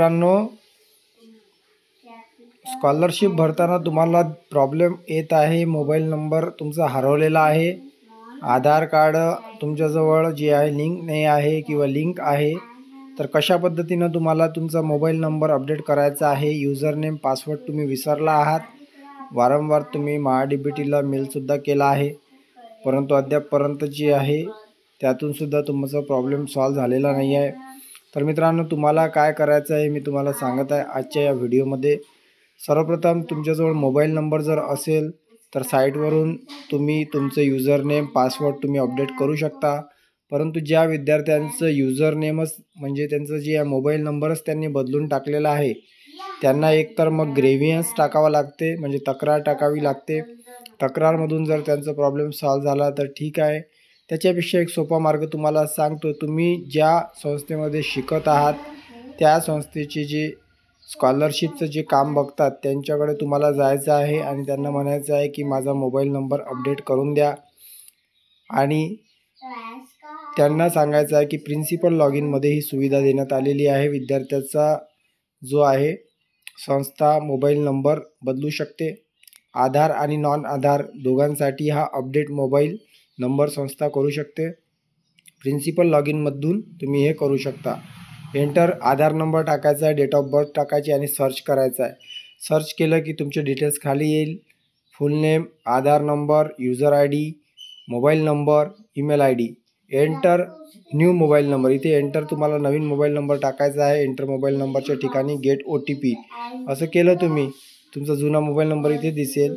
मित्रांनो, स्कॉलरशिप भरताना तुम्हाला प्रॉब्लेम येत आहे. मोबाईल नंबर तुमचा हरवलेला आहे, आधार कार्ड तुमच्याजवळ जे आहे लिंक नाही आहे किंवा लिंक आहे, तर कशा पद्धतीनं तुम्हाला तुमचा मोबाईल नंबर अपडेट करायचा आहे. युजर नेम पासवर्ड तुम्ही विसरला आहात. वारंवार तुम्ही महाडीबीटीला मेलसुद्धा केला आहे, परंतु अद्यापपर्यंत जी आहे त्यातूनसुद्धा तुमचा प्रॉब्लेम सॉल्व झालेला नाही आहे. तर मित्रांनो, तुम्हाला काय करायचं आहे मी तुम्हाला सांगत आहे आजच्या या व्हिडिओमध्ये. सर्वप्रथम तुमच्याजवळ मोबाईल नंबर जर असेल तर साईटवरून तुम्ही तुमचं युजर नेम पासवर्ड तुम्ही अपडेट करू शकता. परंतु ज्या विद्यार्थ्यांचं युजर नेमच म्हणजे त्यांचं जे मोबाईल नंबरच त्यांनी बदलून टाकलेला आहे, त्यांना एकतर मग ग्रेव्हियन्स टाकावं लागते, म्हणजे तक्रार टाकावी लागते. तक्रारमधून जर त्यांचा प्रॉब्लेम सॉल्व झाला तर ठीक आहे. त्याच्यापेक्षा एक सोपा मार्ग तुम्हाला सांगतो. तुम्ही ज्या संस्थेमध्ये शिकत आहात त्या संस्थेचे जे स्कॉलरशिपचं जे काम बघतात त्यांच्याकडे तुम्हाला जायचं आहे आणि त्यांना म्हणायचं आहे की माझा मोबाईल नंबर अपडेट करून द्या. आणि त्यांना सांगायचं आहे की प्रिन्सिपल लॉग इनमध्ये ही सुविधा देण्यात आलेली आहे. विद्यार्थ्याचा जो आहे संस्था मोबाईल नंबर बदलू शकते. आधार आणि नॉन आधार दोघांसाठी हा अपडेट मोबाईल नंबर संस्था करू शकते. प्रिन्सिपल लॉग इनमधून तुम्ही हे करू शकता. एंटर आधार नंबर टाकायचा आहे, डेट ऑफ बर्थ टाकायची आणि सर्च करायचं आहे. सर्च केलं की तुमचे डिटेल्स खाली येईल. फुल name, Aadhaar number, user I D, mobile number, email I D. Enter new mobile number, इथे एंटर तुम्हाला नवीन मोबाईल नंबर टाकायचा आहे. एंटर मोबाईल नंबरच्या ठिकाणी गेट OTP असं केलं तुम्ही, तुमचा जुना मोबाईल नंबर इथे दिसेल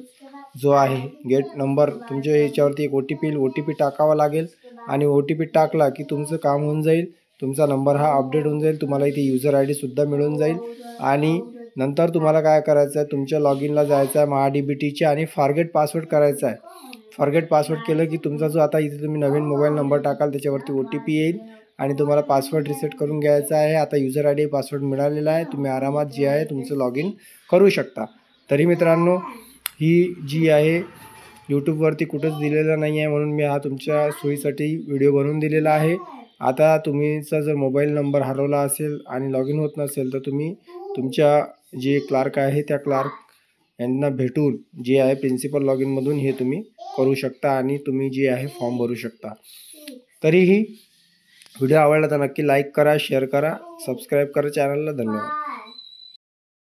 जो आहे गेट नंबर. तुमच्या याच्यावरती एक OTP येईल, OTP टाकावा लागेल आणि OTP टाकला की तुमचं काम होऊन जाईल. तुमचा नंबर हा अपडेट होऊन जाईल. तुम्हाला इथे युजर आय डीसुद्धा मिळून जाईल. आणि नंतर तुम्हाला काय करायचं आहे, तुमच्या लॉग इनला जायचं आहे महाडीबीटीचे आणि फॉरगेट पासवर्ड करायचा आहे. फॉरगेट पासवर्ड केलं की तुमचा जो आता इथे तुम्ही नवीन मोबाईल नंबर टाकाल त्याच्यावरती OTP येईल आणि तुम्हाला पासवर्ड रिसेट करून घ्यायचा आहे. आता युजर आय डी पासवर्ड मिळालेला आहे, तुम्ही आरामात जे आहे तुमचं लॉग इन करू शकता. तरी मित्रांनो, ही जी आहे यूट्यूबवरती कुठंच दिलेलं नाही आहे, म्हणून मी हा तुमच्या सोयीसाठी व्हिडिओ बनवून दिलेला आहे. आता तुम्हीचा जर मोबाईल नंबर हरवला असेल आणि लॉग इन होत नसेल तर तुम्ही तुमच्या जे क्लार्क आहे त्या क्लार्क यांना भेटून जे आहे प्रिन्सिपल लॉग इनमधून हे तुम्ही करू शकता आणि तुम्ही जे आहे फॉर्म भरू शकता. तरीही व्हिडिओ आवडला तर नक्की लाईक करा, शेअर करा, सबस्क्राईब करा चॅनलला. धन्यवाद.